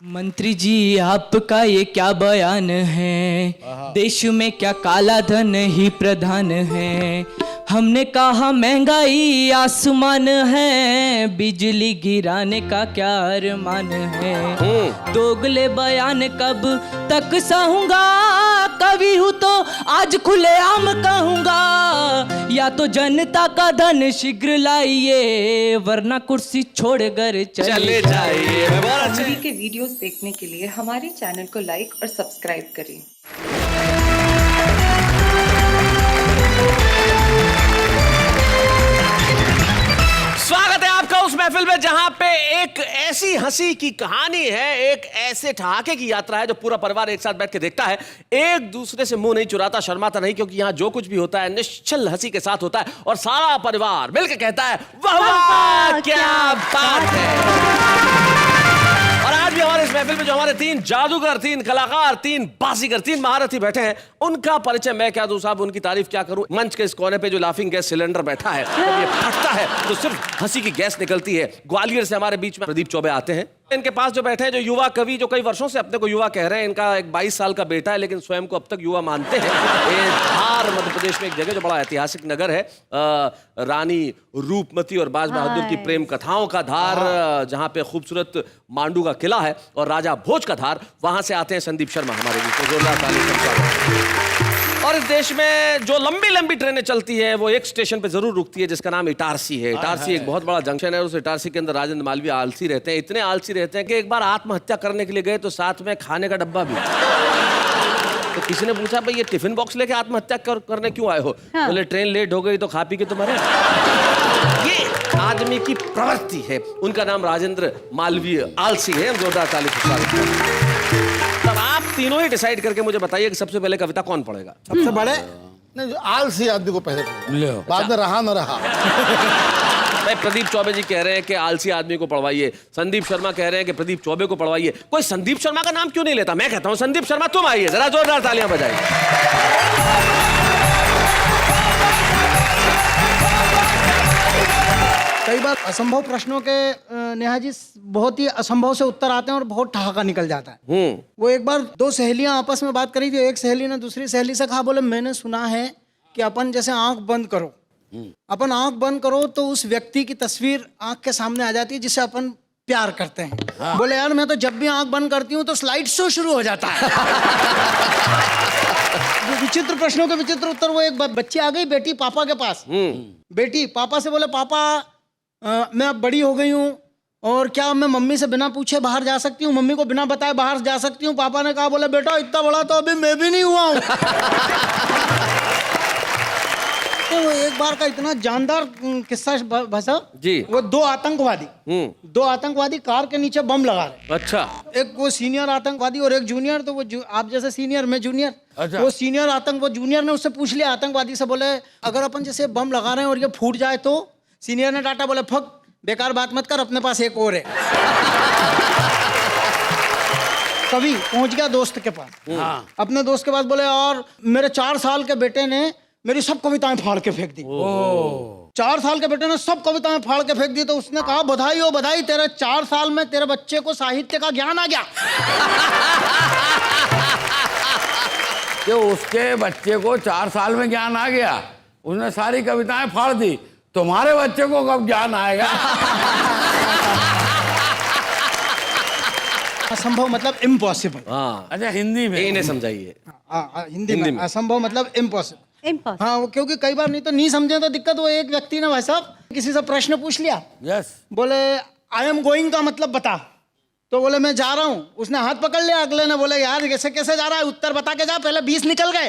मंत्री जी आपका ये क्या बयान है, देश में क्या काला धन ही प्रधान है। हमने कहा महंगाई आसमान है, बिजली गिराने का क्या अरमान है। दोगले बयान कब तक सहूंगा, कभी हूँ तो आज खुलेआम कहूंगा, या तो जनता का धन शीघ्र लाइए, वरना कुर्सी छोड़कर चले जाइए। कॉमेडी के वीडियोस देखने के लिए हमारे चैनल को लाइक और सब्सक्राइब करें। स्वागत है आपका उस महफिल में जहां पे एक ऐसी हंसी की कहानी है, एक ऐसे ठहाके की यात्रा है जो पूरा परिवार एक साथ बैठ के देखता है, एक दूसरे से मुंह नहीं चुराता, शर्माता नहीं, क्योंकि यहां जो कुछ भी होता है निश्चल हंसी के साथ होता है और सारा परिवार मिलकर कहता है वाह वाह क्या बात है। और आज भी हमारे इस महफिल में जो हमारे तीन जादूगर, तीन कलाकार, तीन बाजीगर, तीन महारथी बैठे हैं, उनका परिचय मैं क्या दूं साहब, उनकी तारीफ क्या करूं। मंच के इस कोने पे जो लाफिंग गैस सिलेंडर बैठा है, जब ये फटता है तो सिर्फ हंसी की गैस निकलती है। ग्वालियर से हमारे बीच में प्रदीप चौबे आते हैं। इनके पास जो बैठे हैं, जो युवा कवि, जो कई वर्षों से अपने को युवा कह रहे हैं, इनका एक 22 साल का बेटा है लेकिन स्वयं को अब तक युवा मानते हैं। ये धार मध्य प्रदेश में एक जगह जो बड़ा ऐतिहासिक नगर है, रानी रूपमती और बाज बहादुर की प्रेम कथाओं का धार, जहां पे खूबसूरत मांडू का किला है, और राजा भोज का धार। वहां से आते हैं संदीप शर्मा हमारे बीच में। जोरदार ताली सबका। और इस देश में जो लंबी लंबी ट्रेनें चलती है वो एक स्टेशन पे जरूर रुकती है जिसका नाम इटारसी है। इटारसी एक बहुत बड़ा जंक्शन है। उस इटारसी के अंदर राजेंद्र मालवीय आलसी रहते हैं, इतने आलसी रहते हैं कि एक बार आत्महत्या करने के लिए गए तो साथ में खाने का डब्बा भी। तो किसी ने पूछा भाई ये टिफिन बॉक्स लेके आत्महत्या करने क्यों आए हो? बोले ट्रेन लेट हो गई तो खा पी के तो मरे। ये आदमी की प्रवृत्ति है। उनका नाम राजेंद्र मालवीय आलसी है। जोरदार ताली तब आप तीनों ही डिसाइड करके मुझे बताइए कि सबसे पहले कविता कौन पढ़ेगा। सबसे बड़े नहीं, जो आलसी आदमी को पहले पढ़ेगा, बाद में रहा न रहा। भाई प्रदीप चौबे जी कह रहे हैं कि आलसी आदमी को पढ़वाइए, संदीप शर्मा कह रहे हैं कि प्रदीप चौबे को पढ़वाइए। कोई संदीप शर्मा का नाम क्यों नहीं लेता? मैं कहता हूं संदीप शर्मा तुम आइए, जरा जोरदार तालियां बजाइए। कई बार असंभव प्रश्नों के नेहा जी बहुत ही असंभव से उत्तर आते हैं और बहुत ठहाका निकल जाता है। वो एक बार दो सहेलियां आपस में बात करी थी। एक सहेली ने दूसरी सहेली से कहा, बोले मैंने सुना है कि अपन जैसे आंख बंद करो, अपन आंख बंद करो तो उस व्यक्ति की तस्वीर आंख के सामने आ जाती है जिससे अपन प्यार करते हैं। बोले यार मैं तो जब भी आंख बंद करती हूँ तो स्लाइड शो शुरू हो जाता है। विचित्र प्रश्नों के विचित्र उत्तर। वो एक बच्ची आ गई बेटी पापा के पास। बेटी पापा से बोले, पापा मैं अब बड़ी हो गई हूँ और क्या मैं मम्मी से बिना पूछे बाहर जा सकती हूँ, मम्मी को बिना बताए बाहर जा सकती हूँ? पापा ने कहा, बोले बेटा इतना बड़ा तो अभी मैं भी नहीं हुआ हूँ। तो वो एक बार का इतना जानदार किस्सा भाषा जी। वो दो आतंकवादी कार के नीचे बम लगा रहे। अच्छा। एक वो सीनियर आतंकवादी और एक जूनियर। तो वो आप जैसे सीनियर मैं जूनियर। अच्छा। वो सीनियर वो जूनियर ने उससे पूछ लिया आतंकवादी से, बोले अगर अपन जैसे बम लगा रहे हैं और ये फूट जाए तो? सीनियर ने डांटा, बोले फक बेकार बात मत कर, अपने पास एक और है। कभी पहुंच गया दोस्त के पास। अपने दोस्त के पास बोले, और मेरे 4 साल के बेटे ने मेरी सब कविताएं फाड़ के फेंक दी। 4 साल के बेटे ने सब कविताएं फाड़ के फेंक दी। तो उसने कहा, बधाई हो बधाई, तेरे 4 साल में तेरे बच्चे को साहित्य का ज्ञान आ गया। कि उसके बच्चे को 4 साल में ज्ञान आ गया, उसने सारी कविताएं फाड़ दी, तुम्हारे बच्चे को कब ज्ञान आएगा? असंभव मतलब इम्पॉसिबल। अच्छा हिंदी में इन्हें समझाइए। हिंदी में असंभव मतलब इम्पॉसिबल। हाँ, वो क्योंकि कई बार नहीं तो नहीं समझे तो दिक्कत। वो एक व्यक्ति ने भाई साहब किसी से प्रश्न पूछ लिया। यस। बोले आई एम गोइंग का मतलब बता। तो बोले मैं जा रहा हूँ। उसने हाथ पकड़ लिया। अगले ने बोले यार कैसे कैसे जा रहा है, उत्तर बता के जा, पहले 20 निकल गए।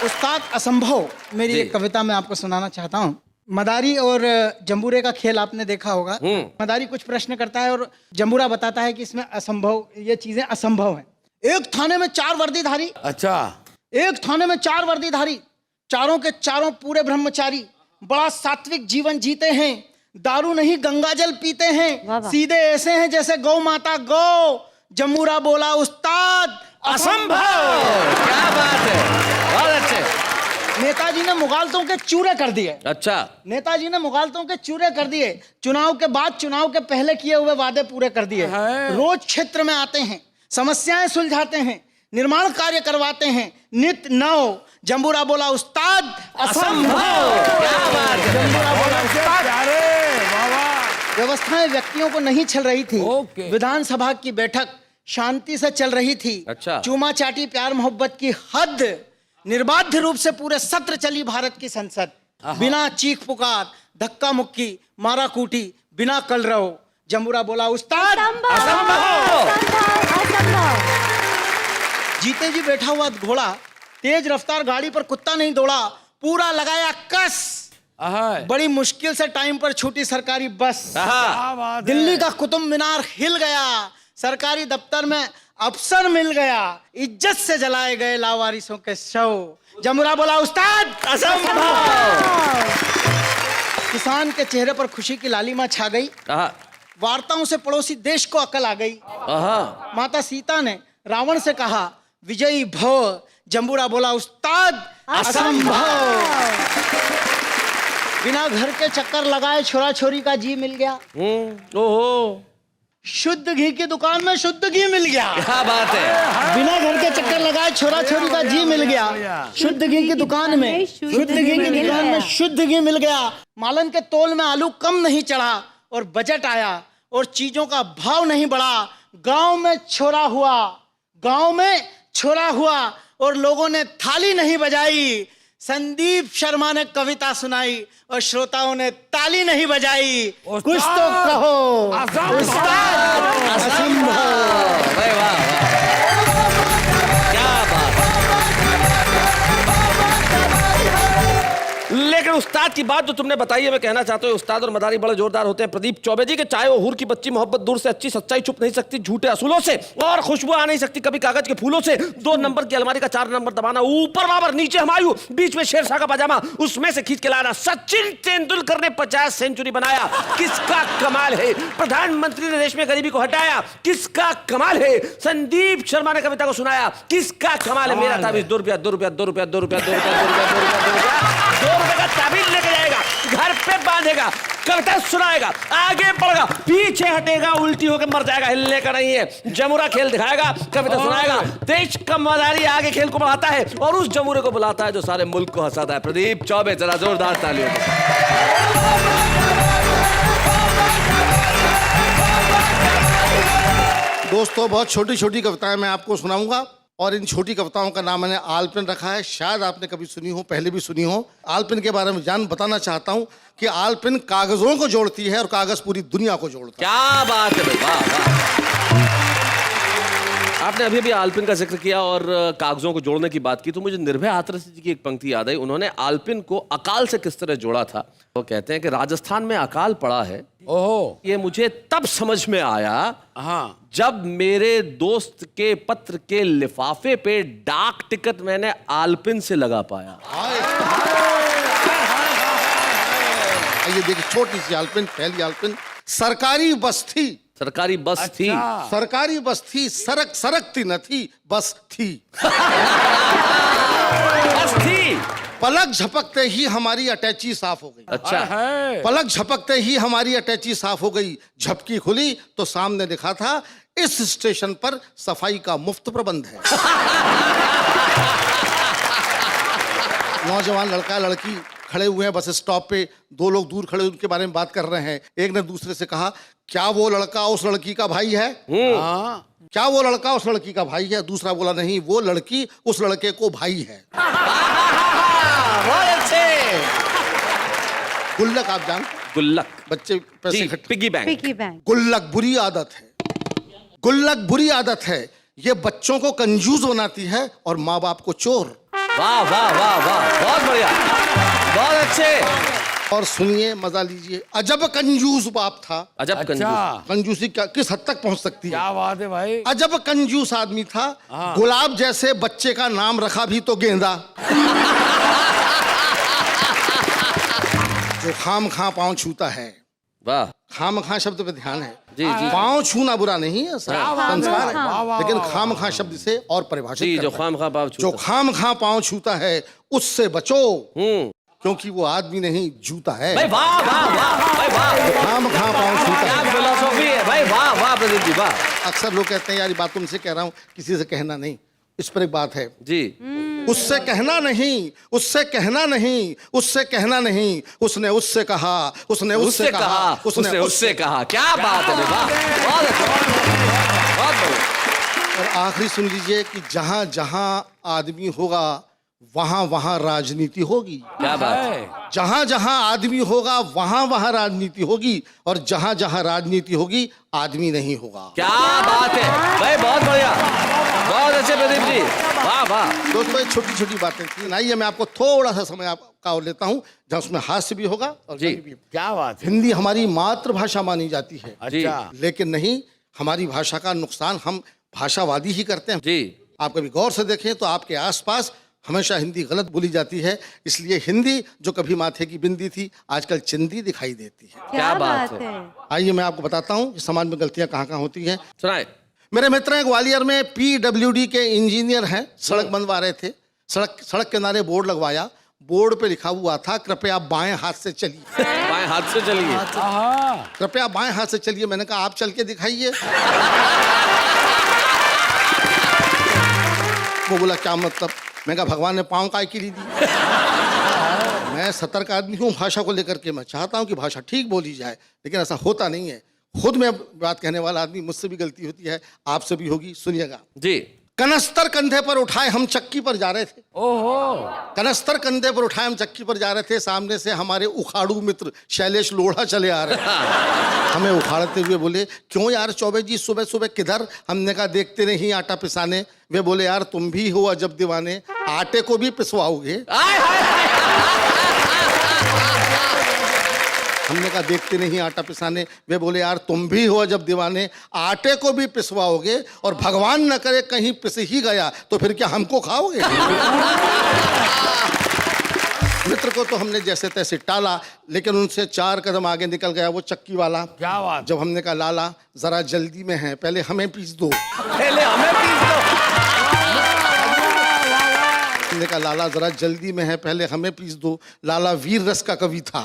उस्ताद असंभव मेरी एक कविता मैं आपको सुनाना चाहता हूँ। मदारी और जंबूरे का खेल आपने देखा होगा। मदारी कुछ प्रश्न करता है और जंबूरा बताता है कि इसमें असंभव, ये चीजें असंभव हैं। एक थाने में 4 वर्दीधारी। अच्छा। एक थाने में 4 वर्दीधारी, चारों के चारों पूरे ब्रह्मचारी, बड़ा सात्विक जीवन जीते हैं, दारू नहीं गंगाजल पीते हैं, सीधे ऐसे हैं जैसे गौ माता गौ। जंबूरा बोला, उस्ताद असंभव। क्या बात है, बहुत अच्छे। नेताजी ने मुगालतों के चूरे कर दिए। अच्छा, नेताजी ने मुगालतों के चूरे कर दिए। चुनाव के बाद, चुनाव के पहले किए हुए वादे पूरे कर दिए। रोज क्षेत्र में आते हैं, समस्याएं सुलझाते हैं, निर्माण कार्य करवाते हैं। नित नव। जंबूरा बोला उस्ताद असंभव। क्या बात है। जंबूरा बोला उस्ताद। अरे बाबा, व्यवस्थाएं व्यक्तियों को नहीं छल रही थी। ओके। विधानसभा की बैठक शांति से चल रही थी। अच्छा। चूमा चाटी प्यार मोहब्बत की हद निर्बाध रूप से पूरे सत्र चली भारत की संसद। बिना चीख पुकार, धक्का मुक्की, मारा कूटी, बिना कलरव। जंबूरा बोला उस्ताद जीते जी बैठा हुआ घोड़ा, तेज रफ्तार गाड़ी पर कुत्ता नहीं दौड़ा, पूरा लगाया कस। बड़ी मुश्किल से टाइम पर छूटी सरकारी बस। क्या बात है। दिल्ली का कुतुब मीनार हिल गया, सरकारी दफ्तर में अफसर मिल गया, इज्जत से जलाए गए लावारिसों के शव। जमुरा बोला उस्ताद असंभव। किसान के चेहरे पर खुशी की लालिमा छा गई। वार्ताओं से पड़ोसी देश को अकल आ गई। माता सीता ने रावण से कहा विजयी भव। जंबूरा बोला उस्ताद असंभव। बिना घर के चक्कर लगाए छोरा छोरी का जी मिल गया। ओहो, शुद्ध घी की दुकान में शुद्ध घी मिल गया। क्या बात है। बिना घर के चक्कर लगाए छोरा छोरी का जी मिल गया। शुद्ध घी की दुकान में शुद्ध घी की दुकान में शुद्ध घी मिल गया। मालन के तोल में आलू कम नहीं चढ़ा और बजट आया और चीजों का भाव नहीं बढ़ा। गांव में छोरा हुआ, गांव में छोरा हुआ और लोगों ने थाली नहीं बजाई। संदीप शर्मा ने कविता सुनाई और श्रोताओं ने ताली नहीं बजाई। कुछ तो कहो उस्ताद असंभव। वाह वाह वाह, क्या बात। लेकिन उस्ताद की बात जो तुमने बताई है, मैं कहना चाहता हूँ उस्ताद और मदारी बड़े जोरदार होते हैं। प्रदीप चौबे जी के चाहे वो हूर की बच्ची मोहब्बत दूर से अच्छी, सच्चाई छुप नहीं सकती झूठे असूलों से, और खुशबू आ नहीं सकती कभी कागज के फूलों से। 2 नंबर की अलमारी का 4 नंबर दबाना, ऊपर बाबर नीचे हुमायूं, बीच में शेरशाह का पजामा, उसमें से खींच के लाना। सचिन तेंदुलकर ने 50 सेंचुरी बनाया, किसका कमाल है। प्रधानमंत्री ने देश में गरीबी को हटाया, किसका कमाल है। संदीप शर्मा ने कविता को सुनाया, किसका कमाल है। मेरा ताबीज 2 रुपया 2 रुपया 2 रुपया 2 रुपया 2 रुपया 2 रुपया 2 रुपया 2 रुपया 2 रुपये का ताबीज लेके जाएगा, घर पे बांधेगा, कविता सुनाएगा, आगे बढ़ेगा, पीछे हटेगा, उल्टी होकर मर जाएगा, हिलने का नहीं है। जमुरा खेल दिखाएगा, कविता सुनाएगा। देश का मदारी आगे खेल को बढ़ाता है और उस जमुरे को बुलाता है जो सारे मुल्क को हंसाता है। प्रदीप चौबे, जरा जोरदार तालियों से। दोस्तों, बहुत छोटी छोटी कविताएं मैं आपको सुनाऊंगा और इन छोटी कविताओं का नाम मैंने आलपिन रखा है। शायद आपने कभी सुनी हो, पहले भी सुनी हो। आलपिन के बारे में बताना चाहता हूं कि आलपिन कागजों को जोड़ती है और कागज पूरी दुनिया को जोड़ता है। क्या बात है, वाह वाह। आपने अभी भी आलपिन का जिक्र किया और कागजों को जोड़ने की बात की, तो मुझे निर्भय हाथरस जी की एक पंक्ति याद आई। उन्होंने आलपिन को अकाल से किस तरह जोड़ा था। वो कहते हैं कि राजस्थान में अकाल पड़ा है, ओहो, ये मुझे तब समझ में आया जब मेरे दोस्त के पत्र के लिफाफे पे डाक टिकट मैंने आलपिन से लगा पाया। ये देखिए, छोटी सी आलपिन, पहली आलपिन। सरकारी बस थी, सरकारी बस थी, सरकारी बस थी, सरकती न थी, बस थी। बस थी। पलक झपकते ही हमारी अटैची साफ हो गई। अच्छा है। पलक झपकते ही हमारी अटैची साफ हो गई। झपकी खुली तो सामने लिखा था, इस स्टेशन पर सफाई का मुफ्त प्रबंध है। नौजवान लड़का लड़की खड़े हुए हैं बस स्टॉप पे। 2 लोग दूर खड़े उनके बारे में बात कर रहे हैं। एक ने दूसरे से कहा, क्या वो लड़का उस लड़की का भाई है? क्या वो लड़का उस लड़की का भाई है? दूसरा बोला, नहीं, वो लड़की उस लड़के को भाई है। बहुत अच्छे। गुल्लक आप जान, गुल्लक, बच्चे पैसे इकट्ठे। Piggy bank. गुल्लक बुरी आदत है, गुल्लक बुरी आदत है। ये बच्चों को कंजूस बनाती है और माँ बाप को चोर। वाह वाह वाह वाह, बहुत बढ़िया, बहुत अच्छे। और सुनिए, मजा लीजिए। अजब कंजूस बाप था। अजब कंजूस। कंजूसी क्या किस हद तक पहुंच सकती है? क्या बात है भाई। अजब कंजूस आदमी था। गुलाब जैसे बच्चे का नाम रखा भी तो गेंदा। जो खाम खा पांव छूता है। वाह। खाम खा शब्द पे ध्यान है। जी जी पाँव छूना बुरा नहीं है, संस्कार वाह, वाह, है, लेकिन खामखा शब्द से और परिभाषित जी, जो करता है। खामखा पाँव जो छूता। खामखा पाँव छूता है उससे बचो, हम्म, क्योंकि वो आदमी नहीं जूता है। भाई वाह वाह वाह, भाई वाह, खामखा पाँव छूता क्या है। फिलोसॉफी है भाई, वाह वाह प्रदीप जी वाह। अक्सर लोग कहते हैं यार ये बात तुमसे कह रहा हूँ, किसी से कहना नहीं। इस पर एक बात है, जी उससे कहना नहीं, उससे कहना नहीं, उससे कहना नहीं, उसने उससे कहा, उसने उससे कहा, उसने उससे कहा, क्या बात है वाह, बहुत अच्छा, बहुत बढ़िया। और आखिरी सुन लीजिए कि जहां जहां आदमी होगा वहां वहां राजनीति होगी। क्या बात है, जहां जहां आदमी होगा वहां वहां राजनीति होगी, और जहां जहां राजनीति होगी आदमी नहीं होगा। क्या बात है भाई, बहुत बढ़िया, बहुत अच्छे प्रदीप जी, वाह वाह। दोस्तों ये छोटी छोटी बातें थी, आइए मैं आपको थोड़ा सा समय आपका और लेता हूं जहां उसमें हास्य भी होगा और जी। गमी भी। क्या बात है। हिंदी हमारी मातृभाषा मानी जाती है, अच्छा लेकिन नहीं, हमारी भाषा का नुकसान हम भाषावादी ही करते हैं। जी आप कभी गौर से देखें तो आपके आसपास हमेशा हिंदी गलत बोली जाती है, इसलिए हिंदी जो कभी माथे की बिंदी थी आजकल चिंदी दिखाई देती है। क्या बात है, आइए मैं आपको बताता हूँ कि समाज में गलतियां कहाँ कहाँ होती हैं। सुनाए। मेरे मित्र हैं ग्वालियर में PWD के इंजीनियर हैं, सड़क बनवा रहे थे। सड़क किनारे बोर्ड लगवाया, बोर्ड पे लिखा हुआ था कृपया बाएं हाथ से चलिए। बाएं हाथ से चलिए, आहा, कृपया बाएं हाथ से चलिए। मैंने कहा आप चल के दिखाइए। वो बोला क्या मतलब? मैं कहा भगवान ने पाँव काय के लिए दी। मैं सतर्क आदमी हूँ भाषा को लेकर के, मैं चाहता हूँ कि भाषा ठीक बोली जाए, लेकिन ऐसा होता नहीं है। खुद में बात कहने वाला आदमी, मुझसे भी गलती होती है, आपसे भी होगी, सुनिएगा। जी कनस्तर कंधे पर उठाए हम चक्की पर जा रहे थे। ओहो, कनस्तर कंधे पर उठाए हम चक्की पर जा रहे थे, सामने से हमारे उखाड़ू मित्र शैलेश लोढ़ा चले आ रहे हैं। हमें उखाड़ते हुए बोले क्यों यार चौबे जी सुबह सुबह किधर? हमने कहा देखते नहीं आटा पिसाने। वे बोले यार तुम भी हो अजब दीवाने, आटे को भी पिसवाओगे? आय हाय हाय। हमने कहा देखते नहीं आटा पिसाने। वे बोले यार तुम भी हो जब दीवाने, आटे को भी पिसवाओगे, और भगवान न करे कहीं पिस ही गया तो फिर क्या हमको खाओगे? मित्र को तो हमने जैसे तैसे टाला, लेकिन उनसे 4 कदम आगे निकल गया वो चक्की वाला। क्या बात। जब हमने कहा लाला जरा जल्दी में है, पहले हमें पीस दो। पहले हमें पीस दो। हमने कहा लाला जरा जल्दी में है, पहले हमें पीस दो। लाला वीर रस का कवि था।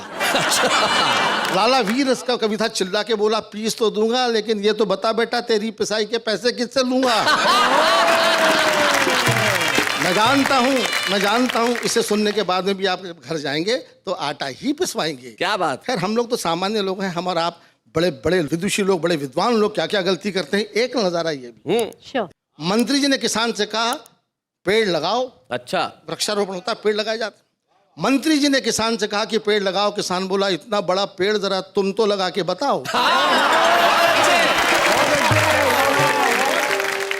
लाला वीर रस का कवि था, चिल्ला के बोला पीस तो दूंगा, लेकिन ये तो बता बेटा तेरी पिसाई के पैसे किससे लूंगा? मैं जानता हूँ इसे सुनने के बाद में भी आप घर जाएंगे तो आटा ही पिसवाएंगे। क्या बात। खैर हम लोग तो सामान्य लोग हैं, हम और आप बड़े बड़े विदुषी लोग, बड़े विद्वान लोग क्या क्या गलती करते हैं। एक नजारा ये भी, मंत्री जी ने किसान से कहा पेड़ लगाओ। अच्छा, वृक्षारोपण होता है, पेड़ लगाए जाते। मंत्री जी ने किसान से कहा कि पेड़ लगाओ। किसान बोला इतना बड़ा पेड़ जरा तुम तो लगा के बताओ।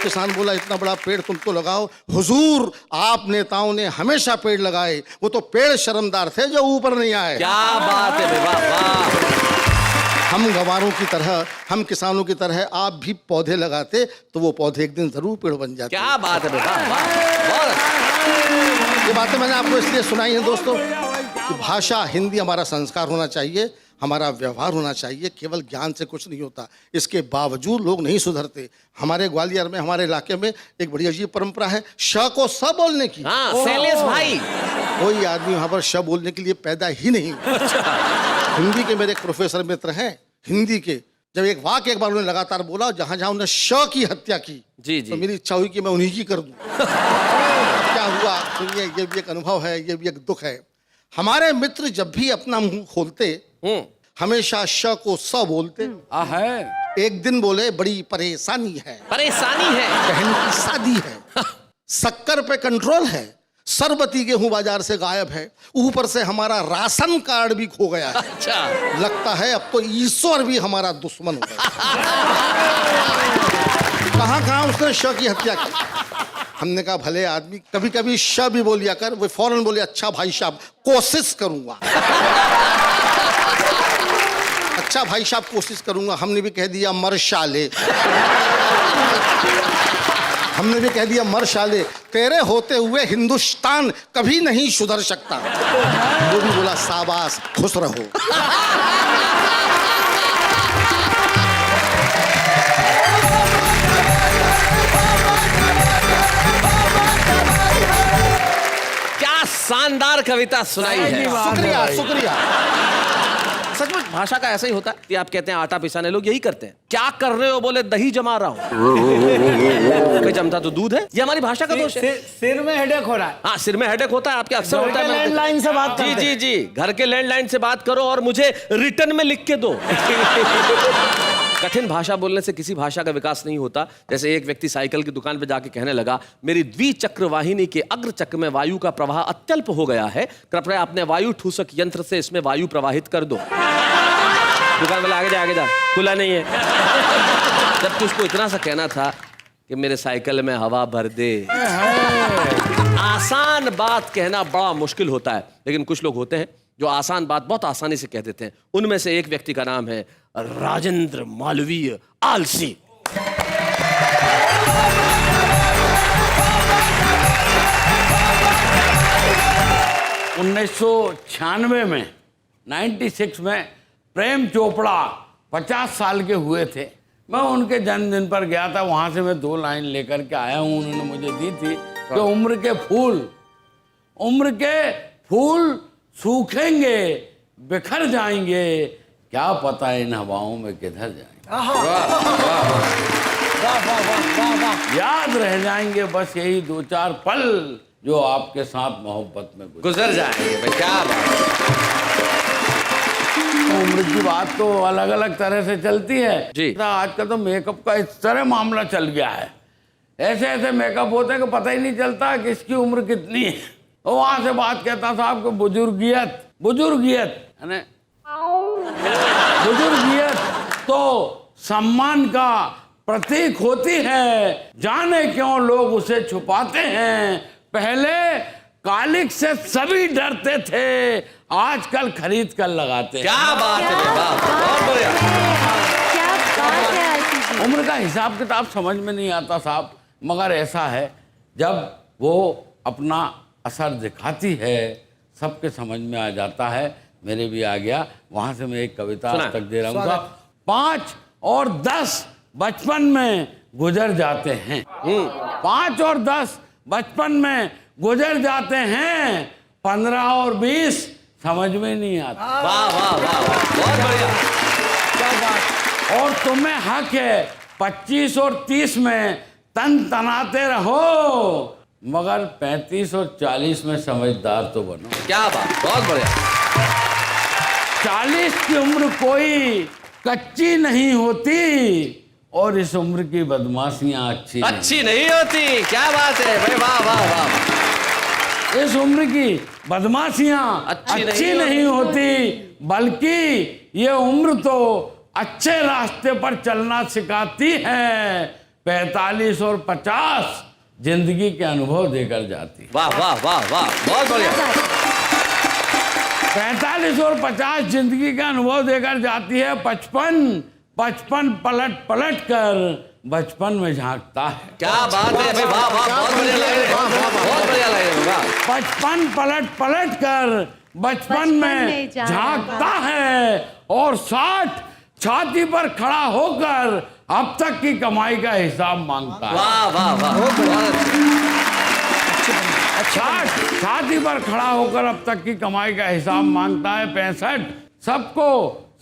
किसान बोला इतना बड़ा पेड़ तुम तो लगाओ। हुजूर आप नेताओं ने हमेशा पेड़ लगाए, वो तो पेड़ शर्मदार थे जो ऊपर नहीं आए। क्या बात है, वाह वाह। हम गंवारों की तरह, हम किसानों की तरह आप भी पौधे लगाते तो वो पौधे एक दिन जरूर पेड़ बन जाते। क्या बात है, वाह वाह, बहुत अच्छा। ये बातें मैंने आपको इसलिए सुनाई हैं दोस्तों कि भाषा हिंदी हमारा संस्कार होना चाहिए, हमारा व्यवहार होना चाहिए। केवल ज्ञान से कुछ नहीं होता, इसके बावजूद लोग नहीं सुधरते। हमारे ग्वालियर में, हमारे इलाके में एक बड़ी अजीब परंपरा है श को स बोलने की। हाँ, शैलेश भाई। कोई आदमी वहां पर श बोलने के लिए पैदा ही नहीं हुआ। हिंदी के मेरे एक प्रोफेसर मित्र हैं हिंदी के, जब एक वाक्य एक बार उन्होंने लगातार बोला, जहां जहां उन्होंने श की हत्या की, जी जी, तो मेरी इच्छा हुई कि मैं उन्हीं की कर दूं। क्या हुआ सुनिए, ये भी एक अनुभव है, ये भी एक दुख है। हमारे मित्र जब भी अपना मुंह खोलते हमेशा श को स बोलते। है। एक दिन बोले बड़ी परेशानी है, परेशानी है, बहन की शादी है, शक्कर पे कंट्रोल है, सरबती गेहूं बाजार से गायब है, ऊपर से हमारा राशन कार्ड भी खो गया है। अच्छा, लगता है अब तो ईश्वर भी हमारा दुश्मन हो गया। कहां कहां उसने श की हत्या की। हमने कहा भले आदमी कभी कभी श भी बोलिया कर। वो फौरन बोले अच्छा भाई साहब कोशिश करूंगा। अच्छा भाई साहब कोशिश करूंगा। हमने भी कह दिया मर शाले। हमने भी कह दिया मर शाले, तेरे होते हुए हिंदुस्तान कभी नहीं सुधर सकता। वो भी बोला शाबाश खुश रहो। कविता सुनाई है। शुक्रिया शुक्रिया। सचमुच भाषा का ऐसा ही होता है कि आप कहते हैं आटा पिसाने, लोग यही करते हैं। क्या कर रहे हो? बोले दही जमा रहा हूँ। भाई जमता तो दूध है। ये हमारी भाषा का दोष है। सिर में हेडेक हो रहा है। हाँ, सिर में हेडेक होता है, आपके अक्सर होता है। लैंडलाइन से बात जी जी जी, घर के लैंडलाइन से बात करो और मुझे रिटर्न में लिख के दो। कठिन भाषा बोलने से किसी भाषा का विकास नहीं होता। जैसे एक व्यक्ति साइकिल की दुकान पर जाके कहने लगा, मेरी द्विचक्र वाहिनी के अग्र चक्र में वायु का प्रवाह अत्यल्प हो गया है, कृपया अपने वायु ठूसक यंत्र से इसमें वायु प्रवाहित कर दो। दुकान वाला आगे जा, खुला नहीं है। जबकि उसको इतना सा कहना था कि मेरे साइकिल में हवा भर दे। आसान बात कहना बड़ा मुश्किल होता है, लेकिन कुछ लोग होते हैं जो आसान बात बहुत आसानी से कह देते हैं। उनमें से एक व्यक्ति का नाम है राजेंद्र मालवीय आलसी। 1996 में 96 में प्रेम चोपड़ा 50 साल के हुए थे। मैं उनके जन्मदिन पर गया था, वहां से मैं 2 लाइन लेकर के आया हूं। उन्होंने मुझे दी थी कि उम्र के फूल सूखेंगे, बिखर जाएंगे, क्या पता इन हवाओं में किधर जाएंगे। याद रह जाएंगे बस यही 2-4 पल जो आपके साथ मोहब्बत में गुजर जाएंगे। भाई क्या बात। उम्र की बात तो अलग अलग तरह से चलती है जी। आजकल तो मेकअप का इस तरह मामला चल गया है, ऐसे ऐसे मेकअप होते हैं कि पता ही नहीं चलता कि इसकी उम्र कितनी है। और वहां से बात कहता साहब कि बुजुर्गियत तो सम्मान का प्रतीक होती है, जाने क्यों लोग उसे छुपाते हैं। पहले कालिक से सभी डरते थे, आजकल खरीद कर लगाते हैं। क्या बात है, बहुत बढ़िया। क्या बात है आशीष जी। उम्र का हिसाब किताब समझ में नहीं आता साहब, मगर ऐसा है जब वो अपना असर दिखाती है सबके समझ में आ जाता है। मेरे भी आ गया। वहां से मैं एक कविता आज तक दे रहा हूँ। 5 और 10 बचपन में गुजर जाते हैं। 5 और 10 बचपन में गुजर जाते हैं, 15 और 20 समझ में नहीं आता। वाह वाह वाह, बहुत बढ़िया। क्या बात। और तुम्हें हक है 25 और 30 में तन तनाते रहो, मगर 35 और 40 में समझदार तो बनो। क्या बात, बहुत बढ़िया। 40 की उम्र कोई कच्ची नहीं होती, और इस उम्र की बदमाशियां अच्छी नहीं होती। क्या बात है भाई, वाह वाह वाह। इस उम्र की बदमाशियां अच्छी नहीं होती, बल्कि ये उम्र तो अच्छे रास्ते पर चलना सिखाती है। 45 और 50 जिंदगी के अनुभव देकर जाती। वाह वाह वाह वाह, बहुत बढ़िया। 45 और 50 जिंदगी का अनुभव देकर जाती है। 55 पलट कर बचपन में झांकता है। क्या बात है भाई, वाह वाह, बहुत बढ़िया लग रहा है, बहुत बढ़िया लग रहा है। 55 पलट कर बचपन में झांकता है, और 60 छाती पर खड़ा होकर अब तक की कमाई का हिसाब मांगता है। वाह वाह वाह, 60 छाती पर खड़ा होकर अब तक की कमाई का हिसाब मांगता है। 65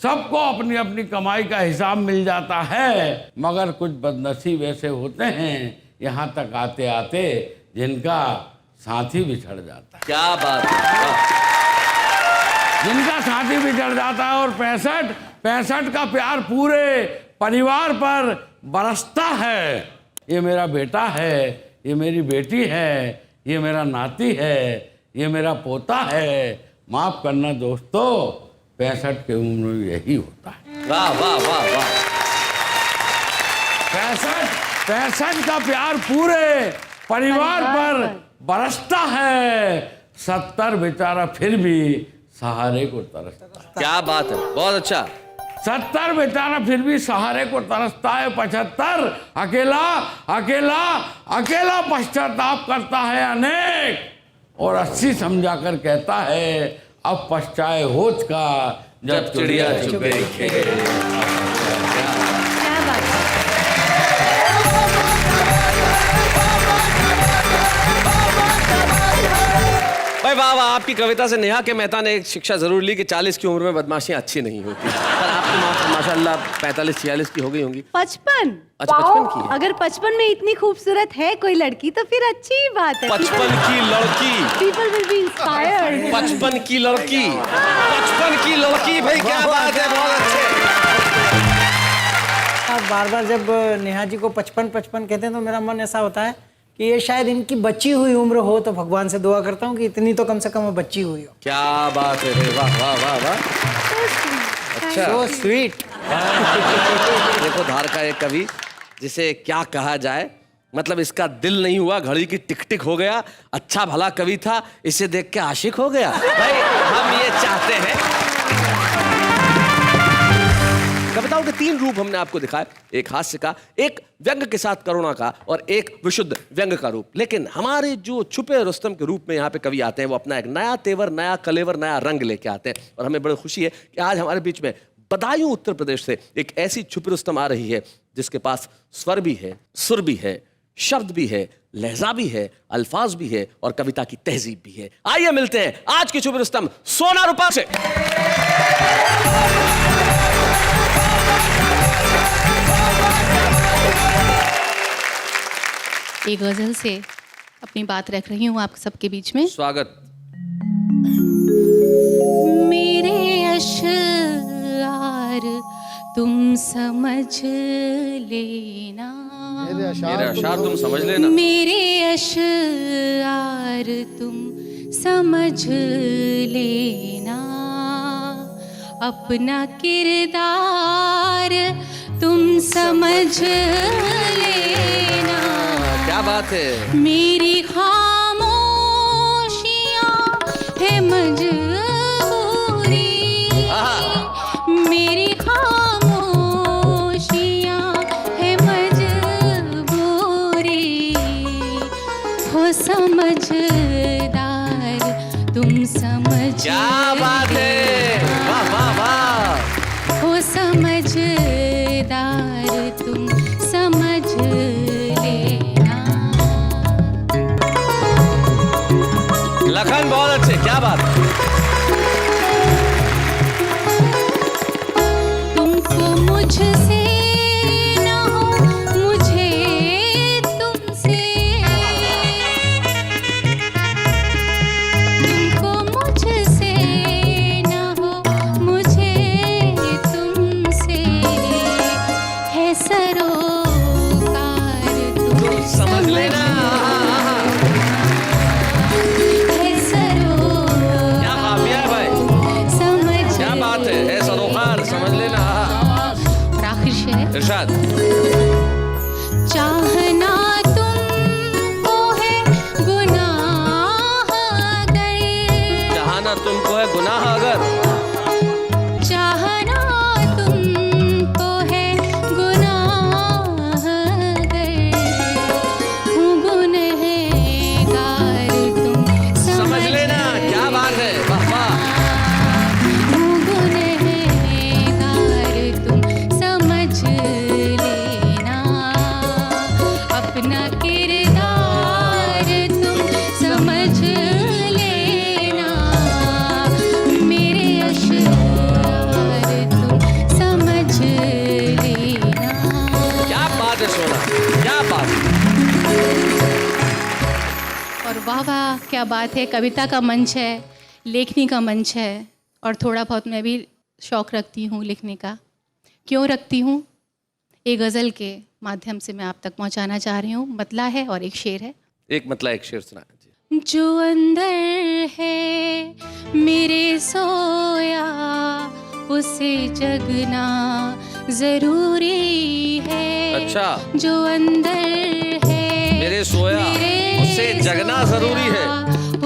सबको अपनी अपनी कमाई का हिसाब मिल जाता है, मगर कुछ बदनसीब ऐसे होते हैं यहाँ तक आते आते जिनका साथी बिछड़ जाता है। क्या बात है, जिनका साथी बिछड़ जाता है। और 65 का प्यार पूरे परिवार पर बरसता है। ये मेरा बेटा है, ये मेरी बेटी है, ये मेरा नाती है, ये मेरा पोता है। माफ करना दोस्तों, 65 की उम्र में यही होता है। वाह वाह वाह वाह। 65 का प्यार पूरे परिवार पर बरसता है। 70 बेचारा फिर भी सहारे को तरसता है। क्या बात है, बहुत अच्छा। 70 बेचारा फिर भी सहारे को तरसता है। 75 अकेला पश्चाताप करता है अनेक, और 80 समझाकर कहता है अब पश्चाए होत का जब चिड़िया चुगे खेल। क्या बात है। भाई वाह अलावा आपकी कविता से नेहा के मेहता ने एक शिक्षा जरूर ली कि 40 की उम्र में बदमाशियां अच्छी नहीं होती, पर आपकी माशाल्लाह 45-46 की हो गई होंगी। 55। अच्छा 55 की है। अगर 55 में इतनी खूबसूरत है कोई लड़की तो फिर अच्छी ही बात है। 55 की लड़की, पीपल विल बी इंस्पायर्ड। 55 की लड़की, 55 की लड़की, भाई क्या बात है, बहुत अच्छे। आप बार बार जब नेहा जी को 55 कहते हैं तो मेरा मन ऐसा होता है कि ये शायद इनकी बच्ची हुई उम्र हो, तो भगवान से दुआ करता हूँ कि इतनी तो कम से कम बच्ची हुई हो। क्या बात है, वाह वाह वाह वाह। अच्छा, सो स्वीट। देखो धार का एक कवि जिसे क्या कहा जाए, मतलब इसका दिल नहीं हुआ, घड़ी की टिक टिक हो गया, अच्छा भला कवि था, इसे देख के आशिक हो गया। भाई हम ये चाहते हैं। कविताओं के 3 रूप हमने आपको दिखाए, एक हास्य का, एक व्यंग के साथ करुणा का, और एक विशुद्ध व्यंग का रूप। लेकिन हमारे जो छुपे रुस्तम के रूप में यहाँ पे कवि आते हैं, वो अपना एक नया तेवर, नया कलेवर, नया रंग लेके आते हैं। और हमें बड़ी खुशी है कि आज हमारे बीच में बदायूं उत्तर प्रदेश से एक ऐसी छुपी रुस्तम आ रही है जिसके पास स्वर भी है, सुर भी है, शब्द भी है, लहजा भी है, अल्फाज भी है, और कविता की तहजीब भी है। आइए मिलते हैं आज की छुपी रुस्तम सोना रूपा से। एक गजल से अपनी बात रख रही हूँ आप सबके बीच में। स्वागत। मेरे अशआर तुम समझ लेना, मेरे अशार तुम समझ लेना, मेरे अशआर तुम समझ लेना, अपना किरदार तुम समझ लेना। क्या बात है। मेरी खामोशियाँ है मजबूरी, मेरी खामोशियाँ है मजबूरी, हो समझदार तुम समझ। क्या बात है, वाह वाह वाह। हो समझदार तुम समझ लेना। लखन बहुत अच्छे, क्या बात। तुमको मुझसे ना हो, मुझे तुमसे, तुमको मुझसे ना हो, मुझे तुमसे, है सरोकार तुम समझ लेना। है सरोकार क्या काफिया है भाई, समझ। क्या बात है सरोकार समझ लेना। और आखिर शेर, इरशाद। चाहना तुमको है गुनाह अगर, चाहना तुमको है गुनाह अगर, चाहना तुमको है गुनाह अगर, हूँ गुनहगार तुम समझ लेना। क्या बात है, वाह वाह। हूँ गुनहगार तुम समझ लेना, अपना किरदार तुम समझ लेना, मेरे अशआर तुम समझ लेना। क्या बात है सोना, क्या बात। और वाह वाह क्या बात है। कविता का मंच है, लेखनी का मंच है, और थोड़ा बहुत मैं भी शौक़ रखती हूँ लिखने का। क्यों रखती हूँ, एक गज़ल के माध्यम से मैं आप तक पहुँचाना चाह रही हूँ। मतला है और एक शेर है। एक मतलब एक शेर सुना जी। जो अंदर है मेरे सोया, उसे जगना ज़रूरी है। अच्छा। जो अंदर है मेरे सोया, उसे जगना जरूरी है।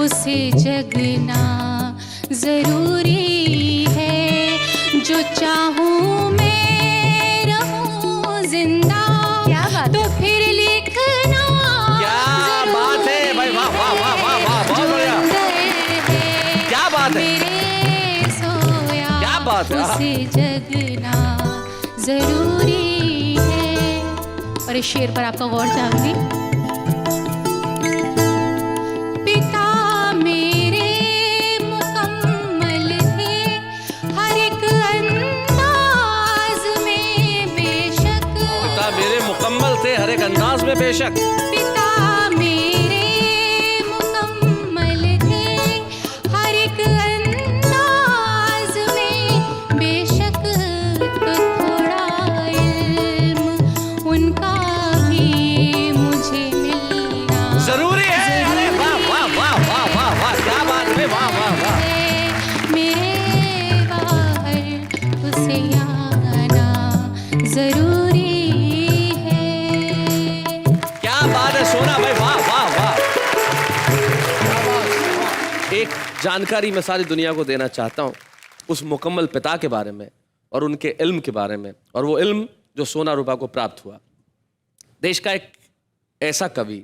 उसे जगना जरूरी है। जो चाहूं मैं रहूं जिंदा, तो फिर लिखना। क्या बात है भाई, वाह वाह वाह वाह वाह, बहुत बढ़िया। क्या बात है, मेरे सोया, क्या बात है। उसे जगना जरूरी है। और इस शेर पर आपका गौर चाहूंगी। पिता मेरे हर एक अंदाज में बेशक। पिता मेरे मुकम्मल थे हर एक अंदाज में, बेशक तो थोड़ा इल्म उनका भी मुझे मिलना जरूरी है। अरे वाह वाह वाह वाह वाह वाह, क्या बात है, वाह वाह वाह। मेरे बाहर उसे आना जरूरी है। क्या बात है सोना भाई, वाह वाह वाह। एक जानकारी मैं सारी दुनिया को देना चाहता हूं उस मुकम्मल पिता के बारे में और उनके इल्म के बारे में, और वो इल्म जो सोना रूपा को प्राप्त हुआ। देश का एक ऐसा कवि,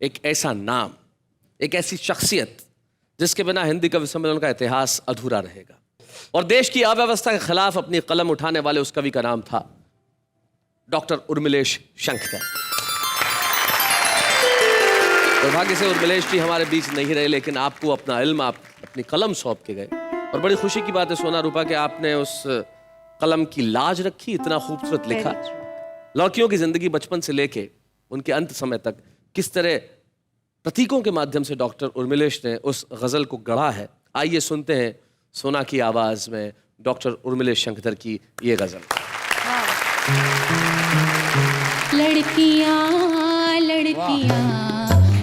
एक ऐसा नाम, एक ऐसी शख्सियत जिसके बिना हिंदी कवि सम्मेलन का इतिहास अधूरा रहेगा। और देश की अव्यवस्था के खिलाफ अपनी कलम उठाने वाले उस कवि का नाम था डॉक्टर उर्मिलेश शंकर। दुर्भाग्य से उर्मिलेश जी हमारे बीच नहीं रहे, लेकिन आपको अपना इल्म, आप अपनी कलम सौंप के गए। और बड़ी खुशी की बात है सोना रूपा कि आपने उस कलम की लाज रखी, इतना खूबसूरत लिखा। लड़कियों की जिंदगी बचपन से लेके उनके अंत समय तक किस तरह प्रतीकों के माध्यम से डॉक्टर उर्मिलेश ने उस गजल को गढ़ा है। आइए सुनते हैं सोना की आवाज में डॉक्टर उर्मिलेश शंकर की ये गजल। लड़कियां लड़कियां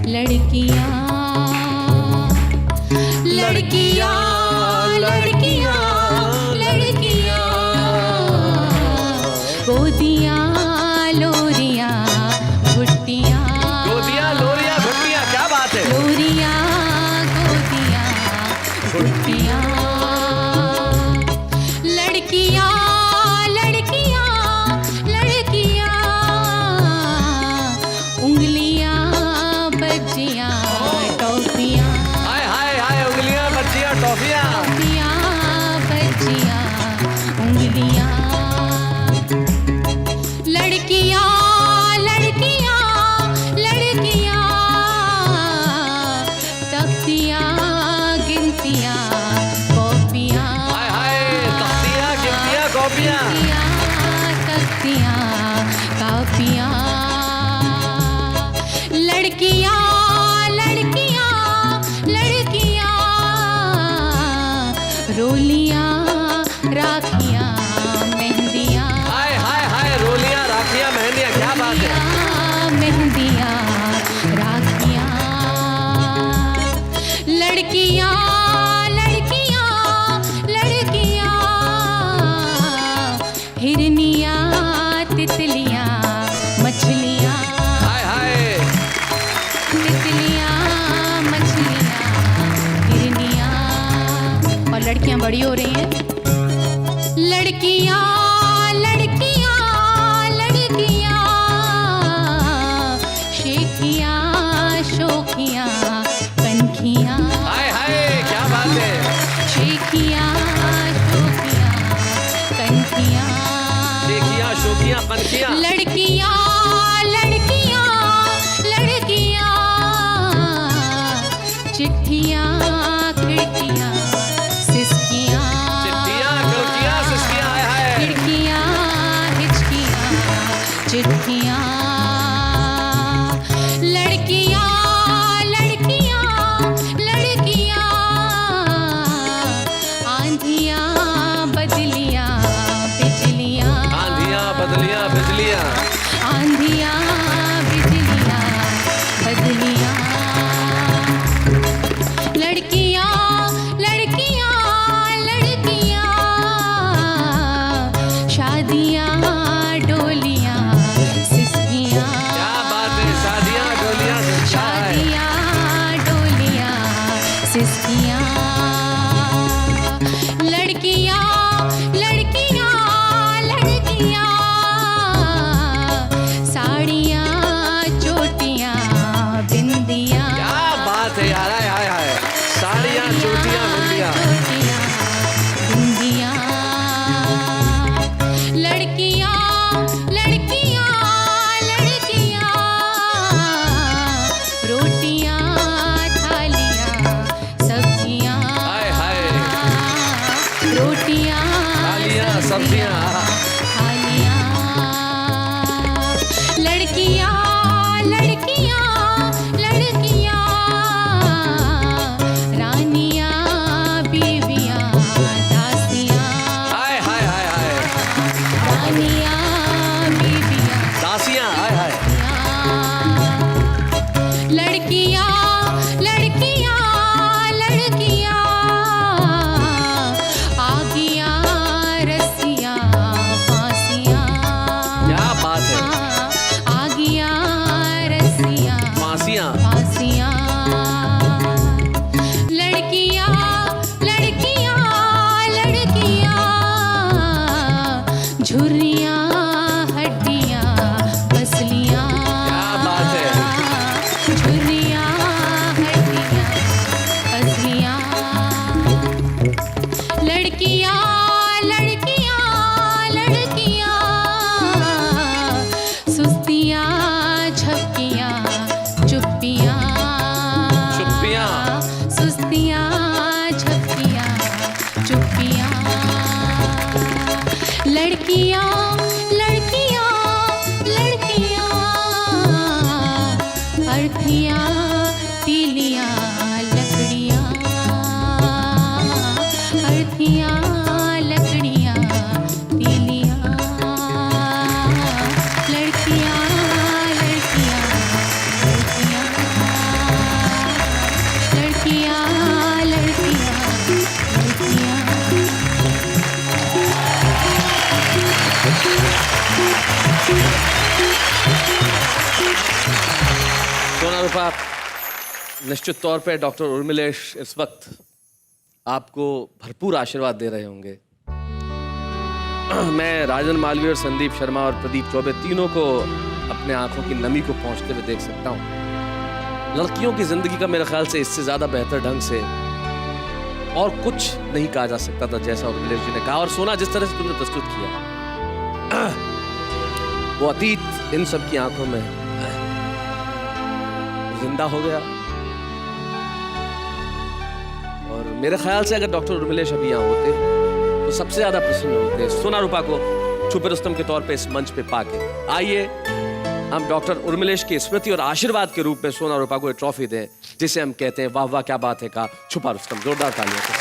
लड़कियां लड़कियां लड़कियां लड़कियां, गोदियां लोरियां भुट्टियां, गोदियां लोरियां भुट्टियां, क्या बात है। लोरियां गोदियां भुट्टियां, लड़कियां लड़कियां लड़कियां, उंगलियां बज्जियां टॉफियां, हाय हाय हाय, उंगलियां बच्चियां टॉफियां, टॉफियां बज्जियां उंगलियां, लड़कियां लड़कियां लड़कियां, तख्तियां गिनतियां कॉपियां, हाय हाय, तख्तियां गिनतियां कॉपियां, तख्तियां कापियां, लड़कियां लड़कियां लड़कियां, रोलियां राखियां मेहंदियां, हाय हाय हाय, रोलियां राखियां मेहंदियां, क्या बात है। मेहंदियां राखियां, लड़कियां लड़कियां लड़कियां, हिरनियां तितलियां मछलियां, हाय हाय, तितलियां मछलियां हिरनियां, और लड़कियां बड़ी हो रही हैं। लड़कियां लड़कियां लड़कियां, शेखियां शोखियां कनखियां, हाय हाय, क्या बात है। शेखियां शोखियां कनखियां, देखियां शोकियां कनखियां, लड़कियां लड़कियां लड़कियां, चिट्ठियां खिड़कियां सिसकियां, चिट्ठियां खिड़कियां सिसकियां, हाय हाय, खिड़कियां हिचकियां चिट्ठियां, लड़कियां लड़कियां लड़कियां, आंधियां बदलियां बिजलियां, आंधियां बदलियां बिजलियां, आंधियां बिजलियां बदलियां, लड़कियां लड़कियां लड़कियां, शादियां डोलियां सिसकियां, क्या बात है। शादियां डोलियां सिसकियां, शादियां डोलियां सिसकियां, लड़कियां लड़कियां लड़कियां, साड़ियां चोटियां बिंदियां, क्या बात है यार, हाय हाय हाय, साड़ियां चोटियां बिंदियां, चोटियां बिंदियां, लड़कियां लड़कियां लड़कियां, रोटियां थालियां सब्जियां, हाय हाय, रोटियां थालियां सब्जियां, थालियां, लड़कियां हस्तियां, हाय हाय। लड़कियां लड़कियां लड़कियां आगियां रस्सियां फांसियां। क्या बात है। आगियां रस्सियां फांसियां। फांसियां। लड़कियां लड़कियां लड़कियां झुर्रियां हड्डियां पसलियां। क्या बात है। झुर्रियां हड्डियां पसलियां। लड़कियां लड़कियां लड़कियां सुस्तियां झपकियां चुप्पियां। चुप्पियां। सुस्तियां झपकियां चुप्पियां। लड़कियां लड़कियां लड़कियां अर्थियां तीलियां लकड़ियां। अर्थियां लकड़ियां तीलियां। लड़कियां लड़कियां लड़कियां लड़कियां लड़कियां लड़कियां। सोना रूपा, निश्चित तौर पे डॉक्टर उर्मिलेश इस वक्त आपको भरपूर आशीर्वाद दे रहे होंगे। मैं राजन मालवीय और संदीप शर्मा और प्रदीप चौबे तीनों को अपने आंखों की नमी को पहुंचते हुए देख सकता हूं। लड़कियों की जिंदगी का मेरे ख्याल से इससे ज्यादा बेहतर ढंग से और कुछ नहीं कहा जा सकता था, जैसा उर्मिलेश जी ने कहा। और सोना, जिस तरह से तुमने प्रस्तुत किया, वो अतीत इन सब की आंखों में जिंदा हो गया। और मेरे ख्याल से अगर डॉक्टर उर्मिलेश अभी यहाँ होते तो सबसे ज्यादा प्रसन्न होते सोना रूपा को छुपे रुस्तम के तौर पे इस मंच पे पाके। आइए हम डॉक्टर उर्मिलेश की स्मृति और आशीर्वाद के रूप में सोना रूपा को एक ट्रॉफी दें, जिसे हम कहते हैं वाह वाह क्या बात है का छुपा रुस्तम। जोरदार तालियों से।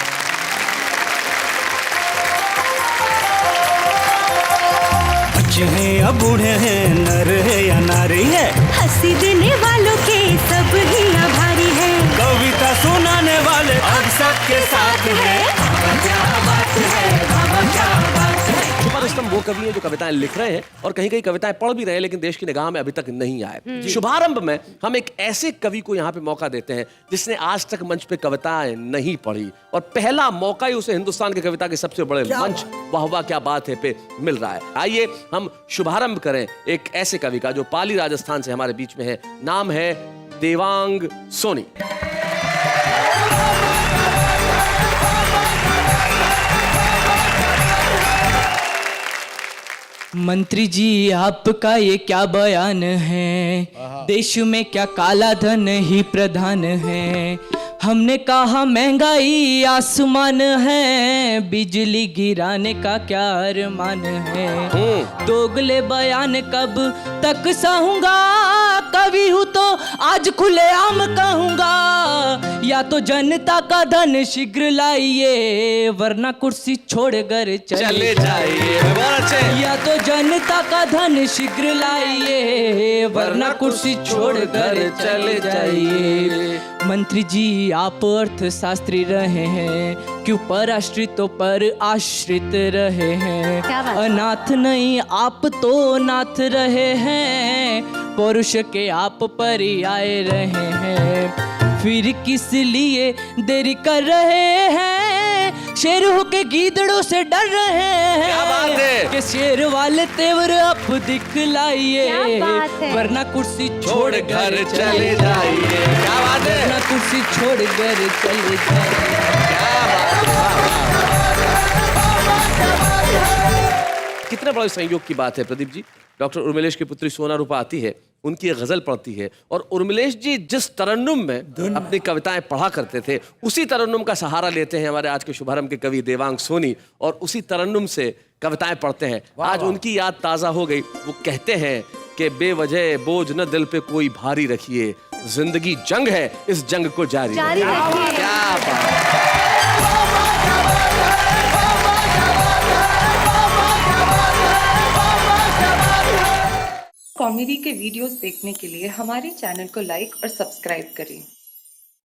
बच्चे हैं या बूढ़े हैं, नर है या नारी है, हंसी देने वालों के सब ही आभारी है। कविता सुनाने वाले अब सबके साथ है। क्या बात है, बाबा क्या बात है। छुपा रुस्तम वो कवि हैं जो कविताएं लिख रहे हैं और कहीं कहीं कविताएं पढ़ भी रहे हैं, लेकिन देश की निगाह में अभी तक नहीं आए। शुभारंभ में हम एक ऐसे कवि को यहाँ पे मौका देते हैं जिसने आज तक मंच पे कविताएं नहीं पढ़ी, और पहला मौका ही उसे हिंदुस्तान की कविता के सबसे बड़े मंच वाह वाह क्या बात है पे मिल रहा है। आइए हम शुभारंभ करें एक ऐसे कवि का जो पाली राजस्थान से हमारे बीच में है। नाम है देवांग सोनी। मंत्री जी आपका ये क्या बयान है, देश में क्या काला धन ही प्रधान है। हमने कहा महंगाई आसमान है, बिजली गिराने का क्या अरमान है। दोगले बयान कब तक सहूंगा, कवि हूँ तो आज खुलेआम कहूंगा। या तो जनता का धन शीघ्र लाइए, वरना कुर्सी छोड़कर चले जाइए। या तो जनता का धन शीघ्र लाइए, वरना कुर्सी छोड़कर चले जाइए। मंत्री जी आप अर्थशास्त्री रहे हैं, क्यों पराश्रितों पर आश्रित रहे हैं। क्या बात? अनाथ नहीं आप तो नाथ रहे हैं, पुरुष के आप परियाए रहे हैं। फिर किस लिए देरी कर रहे हैं, शेर होके गीदड़ों से डर रहे हैं। क्या बात है? कि शेर वाले तेवर आप दिखलाइए, क्या बात है? वरना कुर्सी छोड़ घर चले जाइए। क्या बात है? वरना कुर्सी छोड़ घर चले जाइए। कितने बड़े संयोग की बात है प्रदीप जी। डॉक्टर उर्मिलेश की पुत्री सोना रूपा आती है, उनकी एक गजल पढ़ती है, और उर्मिलेश जी जिस तरन्नुम में अपनी कविताएं पढ़ा करते थे, उसी तरन्नुम का सहारा लेते हैं हमारे आज के शुभारंभ के कवि देवांग सोनी, और उसी तरन्नुम से कविताएं पढ़ते हैं। आज उनकी याद ताजा हो गई। वो कहते हैं कि बेवजह बोझ न दिल पे कोई भारी रखिए, जिंदगी जंग है, इस जंग को जारी रखिए। क्या बात। कॉमेडी के वीडियोस देखने के लिए हमारे चैनल को लाइक और सब्सक्राइब करें।